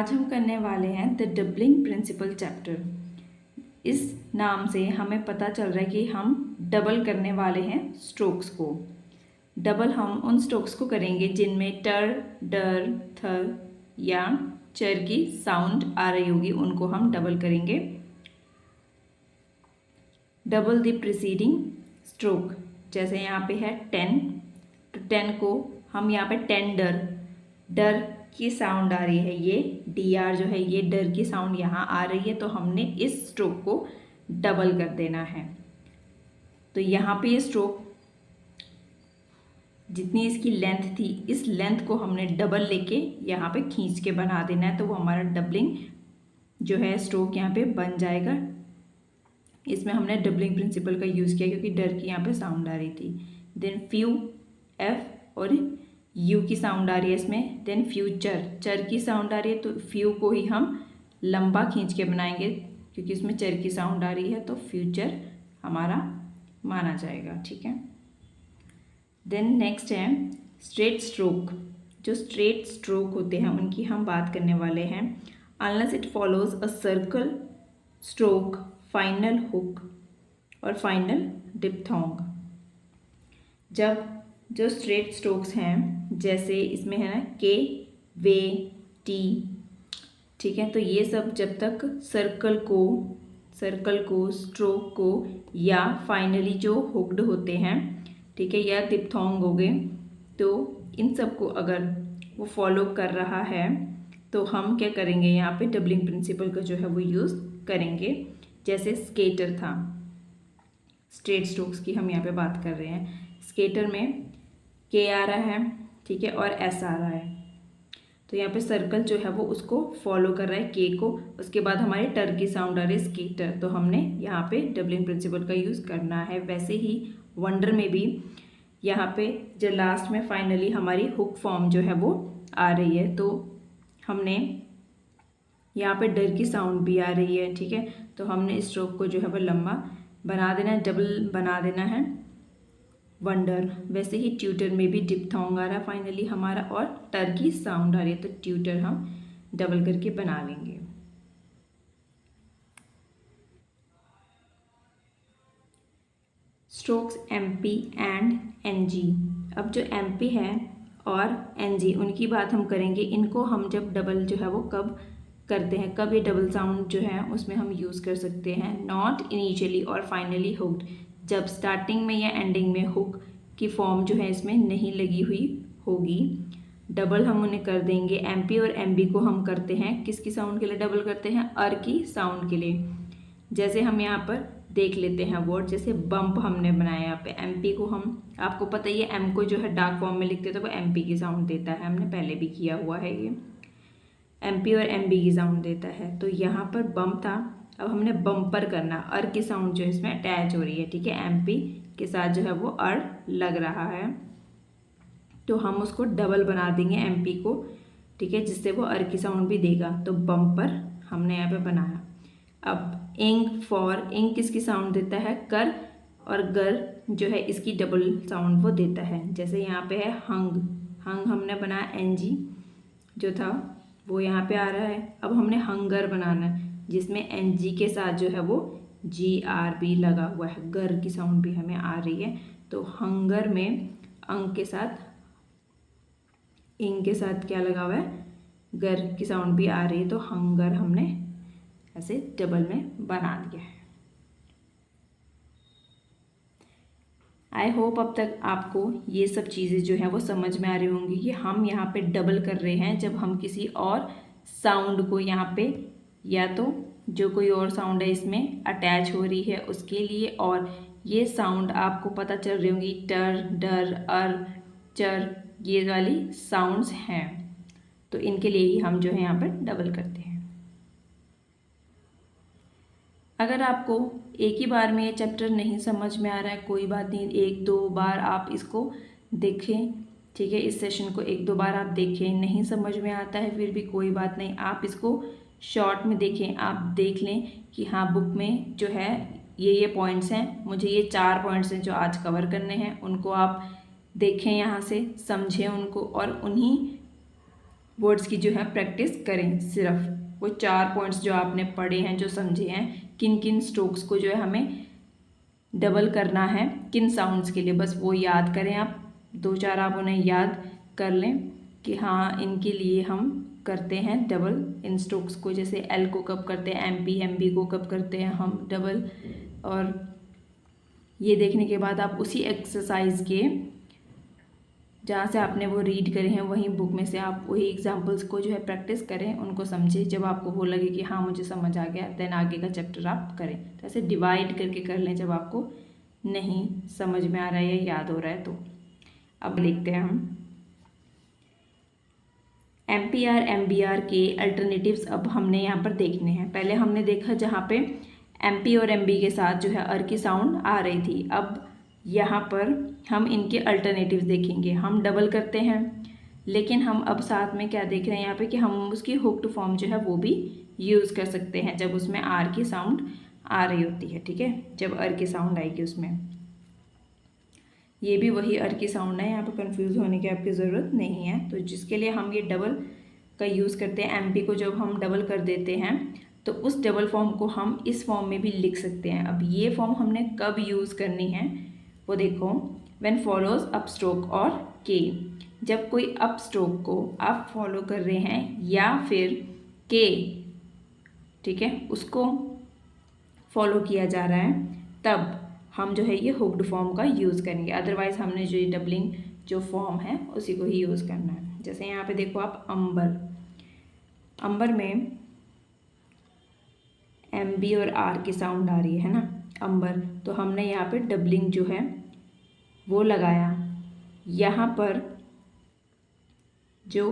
आज हम करने वाले हैं द डबलिंग प्रिंसिपल चैप्टर। इस नाम से हमें पता चल रहा है कि हम डबल करने वाले हैं स्ट्रोक्स को। डबल हम उन स्ट्रोक्स को करेंगे जिनमें टर, डर, थर या चर की साउंड आ रही होगी, उनको हम डबल करेंगे। डबल द प्रीसीडिंग स्ट्रोक, जैसे यहाँ पे है 10, तो 10 को हम यहाँ पे टेंडर, डर की साउंड आ रही है, ये DR जो है ये डर की साउंड यहाँ आ रही है, तो हमने इस स्ट्रोक को डबल कर देना है। तो यहाँ पे ये स्ट्रोक जितनी इसकी लेंथ थी, इस लेंथ को हमने डबल लेके यहाँ पे खींच के बना देना है, तो वो हमारा डबलिंग जो है स्ट्रोक यहाँ पे बन जाएगा। इसमें हमने डबलिंग प्रिंसिपल का यूज़ किया क्योंकि डर की यहाँ पे साउंड आ रही थी। देन फ्यू, F और U की साउंड आ रही है इसमें। देन फ्यूचर, चर की साउंड आ रही है, तो फ्यू को ही हम लंबा खींच के बनाएंगे क्योंकि इसमें चर की साउंड आ रही है, तो फ्यूचर हमारा माना जाएगा। ठीक है। देन नेक्स्ट है स्ट्रेट स्ट्रोक। जो स्ट्रेट स्ट्रोक होते हैं उनकी हम बात करने वाले हैं। Unless it follows a circle, stroke, final hook और फाइनल डिप्थोंग। जब जो स्ट्रेट स्ट्रोक्स हैं, जैसे इसमें है ना के, वे, टी, ठीक है, तो ये सब जब तक सर्कल को, स्ट्रोक को या फाइनली जो हुक्ड होते हैं, ठीक है, या डिप्थोंग हो गए, तो इन सब को अगर वो फॉलो कर रहा है तो हम क्या करेंगे, यहाँ पे डबलिंग प्रिंसिपल का जो है वो यूज़ करेंगे। जैसे स्केटर था, स्ट्रेट स्ट्रोक्स की हम यहाँ पे बात कर रहे हैं। स्केटर में के आ रहा है, ठीक है, और एस आ रहा है, तो यहाँ पे सर्कल जो है वो उसको फॉलो कर रहा है, के को। उसके बाद हमारे टर की साउंड आ रही है, स्केटर, तो हमने यहाँ पे डबलिंग प्रिंसिपल का यूज़ करना है। वैसे ही वंडर में भी यहाँ पे जो लास्ट में फाइनली हमारी हुक फॉर्म जो है वो आ रही है, तो हमने यहाँ पे डर की साउंड भी आ रही है, ठीक है, तो हमने स्ट्रोक को जो है वो लंबा बना देना है, डबल बना देना है वंडर। वैसे ही ट्यूटर में भी डिप्थोंग आ रहा है फाइनली हमारा, और टर की साउंड आ रही है, तो ट्यूटर हम डबल करके बना लेंगे। Strokes MP and NG। अब जो MP है और NG, उनकी बात हम करेंगे। इनको हम जब डबल जो है वो कब करते हैं, कब ये डबल साउंड जो है उसमें हम यूज़ कर सकते हैं। नॉट इनिशियली और फाइनली हुक्ड, जब स्टार्टिंग में या एंडिंग में हुक की फॉर्म जो है इसमें नहीं लगी हुई होगी, डबल हम उन्हें कर देंगे। MP और MB को हम करते हैं किसकी साउंड के लिए डबल करते हैं, अर की साउंड के लिए। जैसे हम यहाँ पर देख लेते हैं वर्ड, जैसे बम्प हमने बनाया यहाँ पे, MP को हम, आपको पता ही है M को जो है डार्क फॉर्म में लिखते हैं तो वो MP की साउंड देता है, हमने पहले भी किया हुआ है, ये MP और MB की साउंड देता है। तो यहाँ पर बम्प था, अब हमने बम्पर करना, अर की साउंड जो इसमें अटैच हो रही है, ठीक है, MP के साथ जो है वो अर लग रहा है, तो हम उसको डबल बना देंगे MP को, ठीक है, जिससे वो अर की साउंड भी देगा, तो बम्पर हमने यहाँ पे बनाया। अब इंक, फॉर, इंक किसकी साउंड देता है, कर, और गर जो है इसकी डबल साउंड वो देता है। जैसे यहाँ पे है हंग, हंग हमने बनाया, NG जो था वो यहाँ पे आ रहा है। अब हमने हंगर बनाना है, जिसमें NG के साथ जो है वो GR भी लगा हुआ है, गर की साउंड भी हमें आ रही है, तो हंगर में अंग के साथ, इंग के साथ क्या लगा हुआ है, गर की साउंड भी आ रही है, तो हंगर हमने ऐसे डबल में बना दिया है। आई होप अब तक आपको ये सब चीज़ें जो हैं वो समझ में आ रही होंगी कि हम यहाँ पे डबल कर रहे हैं जब हम किसी और साउंड को यहाँ पे, या तो जो कोई और साउंड है इसमें अटैच हो रही है उसके लिए, और ये साउंड आपको पता चल रही होंगी, टर, डर, अर, चर, ये वाली साउंड्स हैं, तो इनके लिए ही हम जो है यहाँ पर डबल करते हैं। अगर आपको एक ही बार में ये चैप्टर नहीं समझ में आ रहा है, कोई बात नहीं, 1-2 बार आप इसको देखें, ठीक है, इस सेशन को 1-2 बार आप देखें। नहीं समझ में आता है फिर भी कोई बात नहीं, आप इसको शॉर्ट में देखें, आप देख लें कि हाँ बुक में जो है ये पॉइंट्स हैं, मुझे ये 4 पॉइंट्स हैं जो आज कवर करने हैं, उनको आप देखें, यहाँ से समझें उनको, और उन्हीं वर्ड्स की जो है प्रैक्टिस करें। सिर्फ वो 4 पॉइंट्स जो आपने पढ़े हैं, जो समझे हैं, किन किन स्ट्रोक्स को जो है हमें डबल करना है, किन साउंड्स के लिए, बस वो याद करें आप। 2-4 आप उन्हें याद कर लें कि हाँ इनके लिए हम करते हैं डबल इन स्ट्रोक्स को। जैसे एल को कब करते हैं एमपी, एमबी को कब करते हैं हम डबल। और ये देखने के बाद आप उसी एक्सरसाइज के जहाँ से आपने वो रीड करे हैं वहीं बुक में से आप वही एग्जाम्पल्स को जो है प्रैक्टिस करें, उनको समझें। जब आपको वो लगे कि हाँ मुझे समझ आ गया, देन आगे का चैप्टर आप करें। तो ऐसे डिवाइड करके कर लें जब आपको नहीं समझ में आ रहा है या याद हो रहा है तो। अब लिखते हैं हम MPR MBR के अल्टरनेटिव्स अब हमने यहाँ पर देखने हैं। पहले हमने देखा जहाँ पे MP और MB के साथ जो है की साउंड आ रही थी। अब यहाँ पर हम इनके अल्टरनेटिव्स देखेंगे। हम डबल करते हैं, लेकिन हम अब साथ में क्या देख रहे हैं यहाँ पे कि हम उसकी हुक्ड फॉर्म जो है वो भी यूज़ कर सकते हैं जब उसमें आर की साउंड आ रही होती है। ठीक है, जब अर की साउंड आएगी उसमें, ये भी वही अर की साउंड है, यहाँ पर कंफ्यूज होने की आपकी ज़रूरत नहीं है। तो जिसके लिए हम ये डबल का यूज़ करते हैं, MP को जब हम डबल कर देते हैं तो उस डबल फॉर्म को हम इस फॉर्म में भी लिख सकते हैं। अब ये फॉर्म हमने कब यूज़ करनी है वो देखो, व्हेन फॉलोज अप स्ट्रोक और के। जब कोई अप स्ट्रोक को आप फॉलो कर रहे हैं या फिर के, ठीक है, उसको फॉलो किया जा रहा है, तब हम जो है ये हुक्ड फॉर्म का यूज़ करेंगे। अदरवाइज हमने जो ये डबलिंग जो फॉर्म है उसी को ही यूज़ करना है। जैसे यहाँ पे देखो आप अंबर, अंबर में MB और R की साउंड आ रही है ना, अंबर। तो हमने यहाँ पे डबलिंग जो है वो लगाया। यहाँ पर जो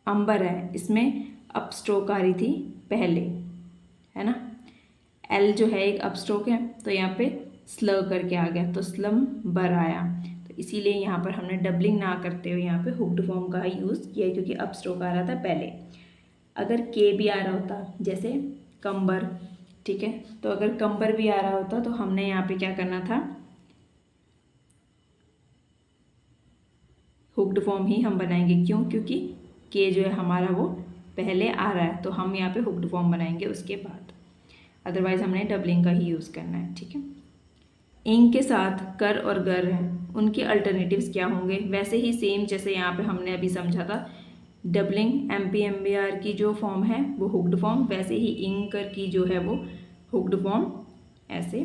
अंबर है इसमें अप स्ट्रोक आ रही थी पहले, है ना। L जो है एक अप स्ट्रोक है, तो यहाँ पे स्ल करके आ गया, तो स्लम बर आया। तो इसीलिए यहाँ पर हमने डबलिंग ना करते हुए यहाँ पे हुक्ड फॉर्म का यूज़ किया, क्योंकि अप स्ट्रोक आ रहा था पहले। अगर के भी आ रहा होता जैसे कंबर, ठीक है, तो अगर कंबर भी आ रहा होता तो हमने यहाँ पे क्या करना था, हुक्ड फॉर्म ही हम बनाएंगे। क्यों? क्योंकि के जो है हमारा वो पहले आ रहा है, तो हम यहाँ पे हुक्ड फॉर्म बनाएंगे उसके बाद। अदरवाइज हमने डबलिंग का ही यूज़ करना है। ठीक है, इंग के साथ कर और गर हैं, उनके अल्टरनेटिव्स क्या होंगे? वैसे ही सेम जैसे यहाँ पे हमने अभी समझा था, डबलिंग MP MBR की जो फॉर्म है वो हुक्ड फॉर्म, वैसे ही इंग कर की जो है वो हुक्ड फॉर्म ऐसे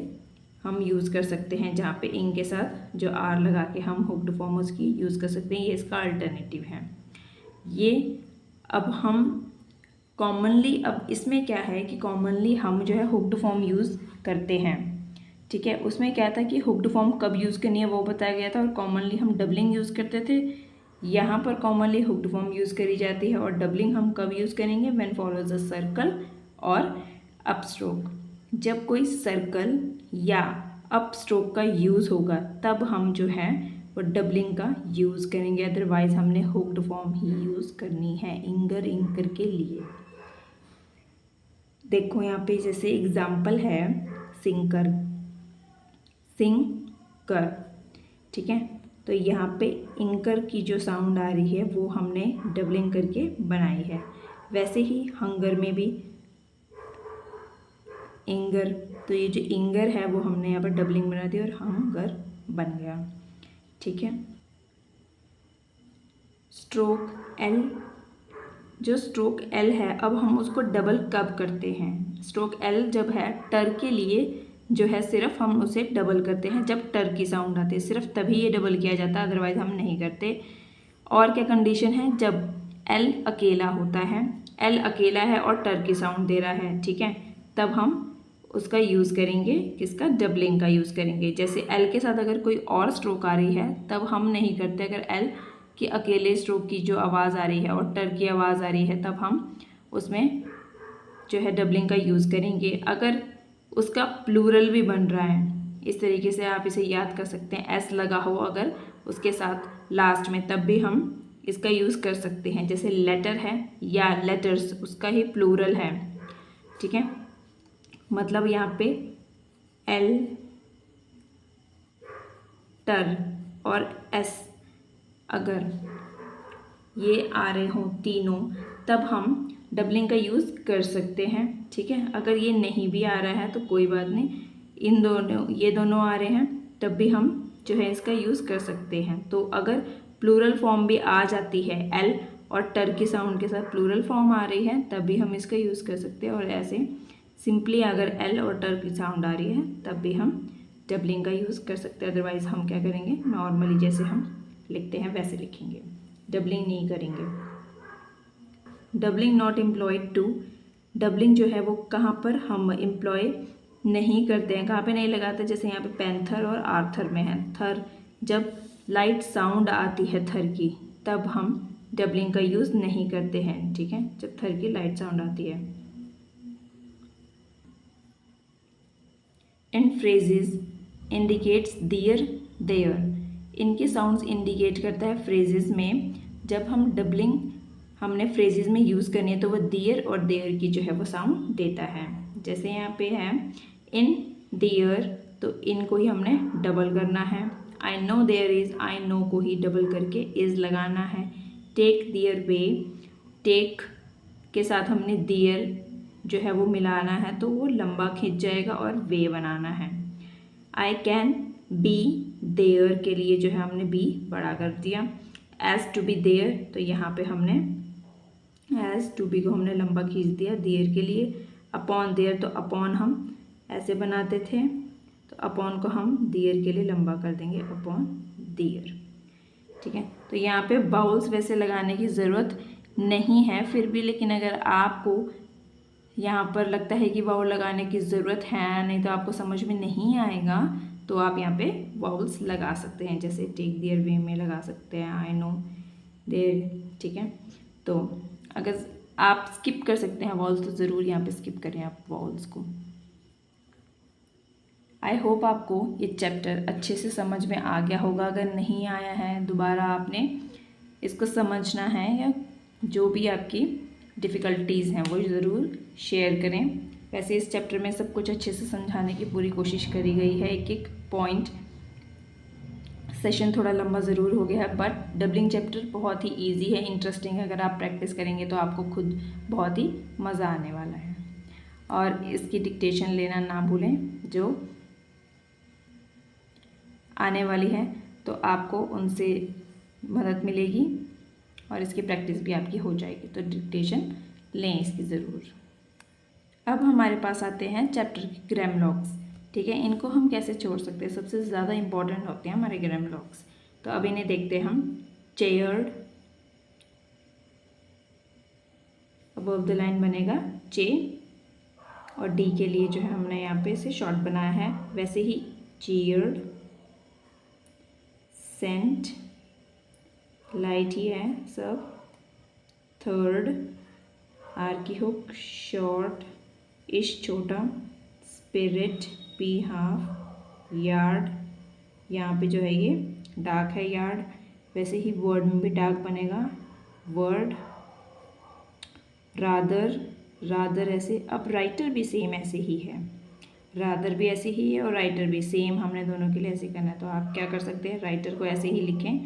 हम यूज़ कर सकते हैं, जहाँ पे इंग के साथ जो आर लगा के हम हुक्ड फॉर्म उसकी यूज़ कर सकते हैं। ये इसका अल्टरनेटिव है। ये अब हम कॉमनली, अब इसमें क्या है कि कॉमनली हम जो है हुक्ड फॉर्म यूज़ करते हैं। ठीक है, उसमें क्या था कि हुक्ड फॉर्म कब यूज़ करनी है वो बताया गया था, और कॉमनली हम डबलिंग यूज़ करते थे। यहाँ पर कॉमनली हुक्ड फॉर्म यूज़ करी जाती है, और डबलिंग हम कब यूज़ करेंगे? व्हेन फॉलोज अ सर्कल और अप स्ट्रोक। जब कोई सर्कल या अप स्ट्रोक का यूज़ होगा तब हम जो है वो डबलिंग का यूज़ करेंगे, अदरवाइज हमने हुक्ड फॉर्म ही यूज़ करनी है इंगर इंकर के लिए। देखो यहाँ पे जैसे एग्जाम्पल है सिंकर, सिंकर, ठीक है, तो यहाँ पे इंकर की जो साउंड आ रही है वो हमने डबलिंग करके बनाई है। वैसे ही हंगर में भी इंगर, तो ये जो इंगर है वो हमने यहाँ पर डबलिंग बना दी और हंगर बन गया। ठीक है, स्ट्रोक एल, जो स्ट्रोक एल है अब हम उसको डबल कब करते हैं? स्ट्रोक एल जब है टर के लिए जो है सिर्फ हम उसे डबल करते हैं जब टर की साउंड आती है, सिर्फ तभी ये डबल किया जाता है, अदरवाइज हम नहीं करते। और क्या कंडीशन है? जब एल अकेला होता है, एल अकेला है और टर की साउंड दे रहा है, ठीक है, तब हम उसका यूज़ करेंगे, किसका? डबलिंग का यूज़ करेंगे। जैसे एल के साथ अगर कोई और स्ट्रोक आ रही है तब हम नहीं करते। अगर एल कि अकेले स्ट्रोक की जो आवाज़ आ रही है और टर की आवाज़ आ रही है तब हम उसमें जो है डबलिंग का यूज़ करेंगे। अगर उसका प्लूरल भी बन रहा है, इस तरीके से आप इसे याद कर सकते हैं, एस लगा हो अगर उसके साथ लास्ट में, तब भी हम इसका यूज़ कर सकते हैं। जैसे लेटर है या लेटर्स, उसका ही प्लूरल है, ठीक है, मतलब यहाँ पे एल, टर और एस अगर ये आ रहे हों तीनों, तब हम डबलिंग का यूज़ कर सकते हैं। ठीक है, अगर ये नहीं भी आ रहा है तो कोई बात नहीं, इन दोनों ये दोनों आ रहे हैं तब भी हम जो है इसका यूज़ कर सकते हैं। तो अगर प्लूरल फॉर्म भी आ जाती है, एल और टर की साउंड के साथ प्लूरल फॉर्म आ रही है, तब भी हम इसका यूज़ कर सकते हैं। और ऐसे सिंपली अगर एल और टर की साउंड आ रही है तब भी हम डबलिंग का यूज़ कर सकते हैं। अदरवाइज़ हम क्या करेंगे, नॉर्मली जैसे हम लिखते हैं वैसे लिखेंगे, डबलिंग नहीं करेंगे। Doubling not employed to, doubling जो है वो कहाँ पर हम एम्प्लॉय नहीं करते हैं, कहाँ पे नहीं लगाते। जैसे यहाँ पे पैंथर और आर्थर में है, थर, जब लाइट साउंड आती है थर की तब हम डबलिंग का यूज़ नहीं करते हैं। ठीक है, जब थर की लाइट साउंड आती है। And phrases indicates dear there, इनके साउंड्स इंडिकेट करता है फ्रेजेस में। जब हम डबलिंग हमने फ्रेजेस में यूज़ करनी है तो वह दियर और देयर की जो है वो साउंड देता है। जैसे यहाँ पे है इन दियर, तो इन को ही हमने डबल करना है। I know there is, I know को ही डबल करके इज़ लगाना है। टेक दियर वे, टेक के साथ हमने दियर जो है वो मिलाना है तो वो लंबा खिंच जाएगा और वे बनाना है। आई कैन बी, देयर के लिए जो है हमने बी बड़ा कर दिया। एज टू बी देयर, तो यहाँ पे हमने एज टू बी को हमने लंबा खींच दिया देयर के लिए। अपॉन देयर, तो अपॉन हम ऐसे बनाते थे, तो अपॉन को हम देयर के लिए लंबा कर देंगे, अपॉन देयर। ठीक है, तो यहाँ पे बाउल्स वैसे लगाने की ज़रूरत नहीं है फिर भी, लेकिन अगर आपको यहाँ पर लगता है कि वाउल लगाने की ज़रूरत है, नहीं तो आपको समझ में नहीं आएगा, तो आप यहाँ पे वाउल्स लगा सकते हैं। जैसे टेक देयर वे में लगा सकते हैं, आई नो देयर। ठीक है, तो अगर आप स्किप कर सकते हैं वाउल्स तो ज़रूर यहाँ पे स्किप करें आप वाउल्स को। आई होप आपको ये चैप्टर अच्छे से समझ में आ गया होगा। अगर नहीं आया है दोबारा आपने इसको समझना है, या जो भी आपकी डिफ़िकल्टीज़ हैं वो ज़रूर शेयर करें। वैसे इस चैप्टर में सब कुछ अच्छे से समझाने की पूरी कोशिश करी गई है, एक एक पॉइंट। सेशन थोड़ा लंबा ज़रूर हो गया है, बट डबलिंग चैप्टर बहुत ही इजी है, इंटरेस्टिंग है। अगर आप प्रैक्टिस करेंगे तो आपको खुद बहुत ही मज़ा आने वाला है। और इसकी डिक्टेशन लेना ना भूलें, जो आने वाली है, तो आपको उनसे मदद मिलेगी और इसकी प्रैक्टिस भी आपकी हो जाएगी। तो डिक्टेशन लें इसकी ज़रूर। अब हमारे पास आते हैं चैप्टर के ग्रामलॉग्स। ठीक है, इनको हम कैसे छोड़ सकते हैं, सबसे ज़्यादा इंपॉर्टेंट होते हैं हमारे ग्रामलॉग्स। तो अब इन्हें देखते हैं हम। चेयर्ड, अबव द लाइन बनेगा चे, और डी के लिए जो है हमने यहाँ पे इसे शॉर्ट बनाया है, वैसे ही चेयर्ड, सेंट, लाइट ही है सब, थर्ड, आर की हुक, शॉर्ट, इश छोटा, स्पिरिट, पी हाफ, यार्ड, यहाँ पे जो है ये डार्क है यार्ड, वैसे ही वर्ड में भी डार्क बनेगा वर्ड, रादर, रादर ऐसे। अब राइटर भी सेम ऐसे ही है, रादर भी ऐसे ही है और राइटर भी सेम, हमने दोनों के लिए ऐसे करना है। तो आप क्या कर सकते हैं, राइटर को ऐसे ही लिखें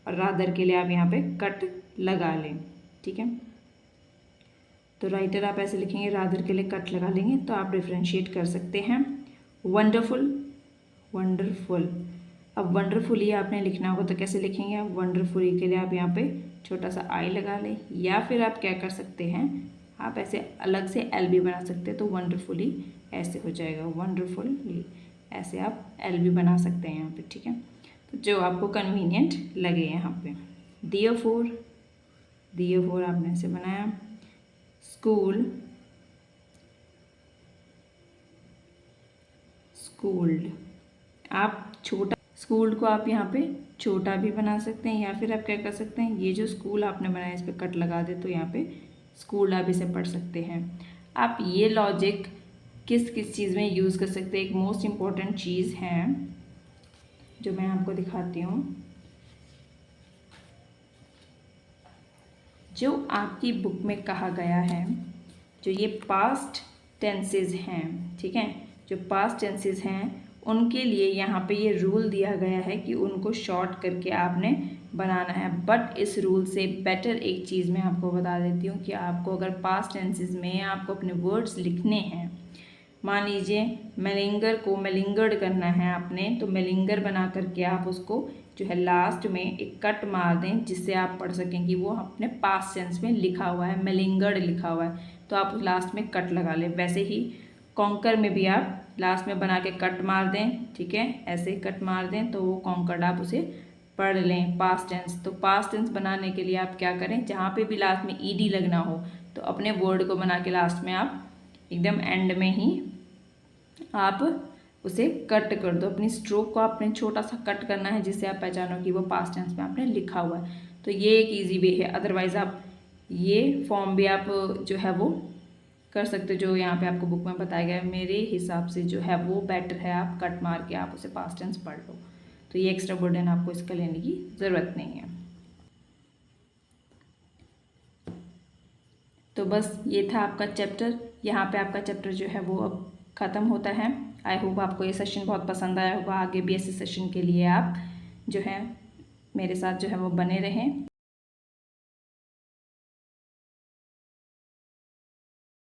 और रादर के लिए आप यहाँ पे कट लगा लें। ठीक है, तो राइटर आप ऐसे लिखेंगे, रादर के लिए कट लगा लेंगे, तो आप डिफ्रेंशिएट कर सकते हैं। वंडरफुल, वंडरफुल, अब वंडरफुली आपने लिखना होगा तो कैसे लिखेंगे आप, वंडरफुली के लिए आप यहाँ पे छोटा सा आई लगा लें, या फिर आप क्या कर सकते हैं, आप ऐसे अलग से एल भी बना सकते हैं, तो वंडरफुली ऐसे हो जाएगा, वंडरफुली ऐसे आप एल भी बना सकते हैं यहाँ पे। ठीक है, तो जो आपको कन्वीनियंट लगे यहाँ पे। दियरफॉर, दियरफॉर आपने ऐसे बनाया। स्कूल, स्कूल्ड, आप छोटा स्कूल को आप यहाँ पे छोटा भी बना सकते हैं, या फिर आप क्या कर सकते हैं, ये जो स्कूल आपने बनाया इस पर कट लगा दे, तो यहाँ पे स्कूल आप इसे पढ़ सकते हैं। आप ये लॉजिक किस किस चीज़ में यूज़ कर सकते हैं, एक मोस्ट इम्पॉर्टेंट चीज़ है जो मैं आपको दिखाती हूँ। जो आपकी बुक में कहा गया है, जो ये पास्ट टेंसेस हैं, ठीक है, जो पास्ट टेंसेस हैं उनके लिए यहाँ पे ये रूल दिया गया है कि उनको शॉर्ट करके आपने बनाना है। बट इस रूल से बेटर एक चीज़ मैं आपको बता देती हूँ कि आपको अगर पास्ट टेंसेस में आपको अपने वर्ड्स लिखने हैं, मान लीजिए मेलिंगर को मेलिंगर्ड करना है आपने, तो मेलिंगर बना करके आप उसको जो है लास्ट में एक कट मार दें, जिससे आप पढ़ सकें कि वो अपने पास्ट टेंस में लिखा हुआ है, मेलिंगर्ड लिखा हुआ है, तो आप लास्ट में कट लगा लें। वैसे ही कॉन्कर में भी आप लास्ट में बना के कट मार दें, ठीक है, ऐसे कट मार दें तो वो कॉन्कर्ड आप उसे पढ़ लें पास्ट टेंस। तो पास्ट टेंस बनाने के लिए आप क्या करें, जहाँ पे भी लास्ट में ईडी लगना हो तो अपने वर्ड को बना के लास्ट में आप एकदम एंड में ही आप उसे कट कर दो। अपनी स्ट्रोक को आपने छोटा सा कट करना है, जिससे आप पहचानो कि वो पास्ट टेंस में आपने लिखा हुआ है। तो ये एक इजी वे है। अदरवाइज़ आप ये फॉर्म भी आप जो है वो कर सकते हो, जो यहाँ पे आपको बुक में बताया गया है। मेरे हिसाब से जो है वो बेटर है, आप कट मार के आप उसे पास्ट टेंस पढ़ लो। तो ये एक्स्ट्रा बर्डन आपको इसका लेने की ज़रूरत नहीं है। तो बस ये था आपका चैप्टर। यहाँ पे आपका चैप्टर जो है वो अब ख़त्म होता है। आई होप आपको ये सेशन बहुत पसंद आया होगा। आगे भी ऐसे सेशन के लिए आप जो है मेरे साथ जो है वो बने रहें।